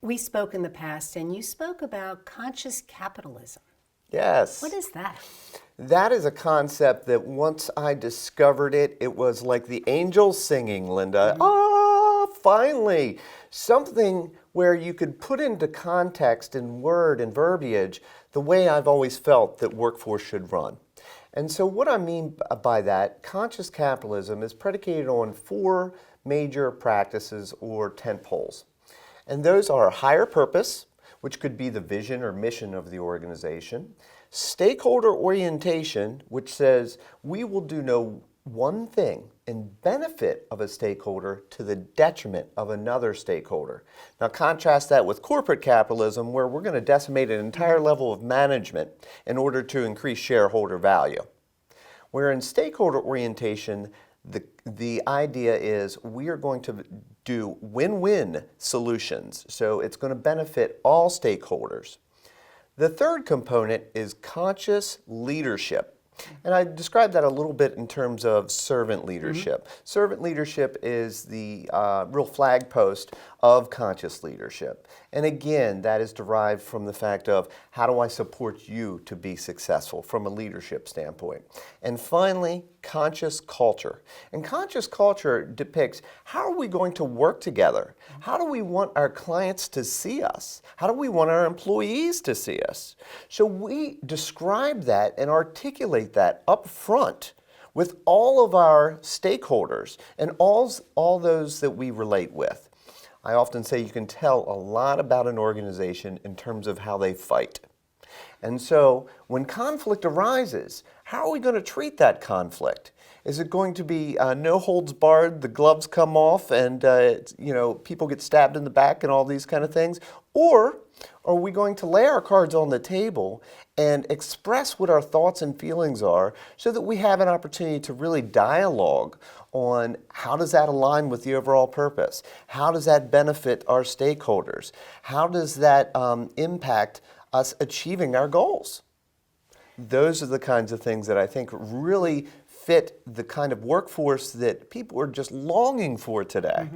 We spoke in the past, and you spoke about conscious capitalism. What Yes, is that? that is a concept that once I discovered it, it was like the angels singing, Linda. Ah, finally! Something where you could put into context and word and verbiage the way I've always felt that workforce should run. And so, what I mean by that, conscious capitalism is predicated on four major practices or tent poles. And those are higher purpose, which could be the vision or mission of the organization, stakeholder orientation, which says we will do no one thing in benefit of a stakeholder to the detriment of another stakeholder. Now contrast that with corporate capitalism, where we're going to decimate an entire level of management in order to increase shareholder value. Where in stakeholder orientation, the idea is we are going to do win-win solutions. So it's going to benefit all stakeholders. The third component is conscious leadership. And I described that a little bit in terms of servant leadership. Servant leadership is the real flag post of conscious leadership. And again, that is derived from the fact of how do I support you to be successful from a leadership standpoint. And finally, conscious culture. And conscious culture depicts how are we going to work together? How do we want our clients to see us? How do we want our employees to see us? So we describe that and articulate that up front with all of our stakeholders and all those that we relate with. I often say you can tell a lot about an organization in terms of how they fight. And so when conflict arises, how are we going to treat that conflict? Is it going to be no holds barred, the gloves come off, and people get stabbed in the back and all these kind of things? Or are we going to lay our cards on the table and express what our thoughts and feelings are so that we have an opportunity to really dialogue on how does that align with the overall purpose? How does that benefit our stakeholders? How does that impact us achieving our goals? Those are the kinds of things that I think really fit the kind of workforce that people are just longing for today.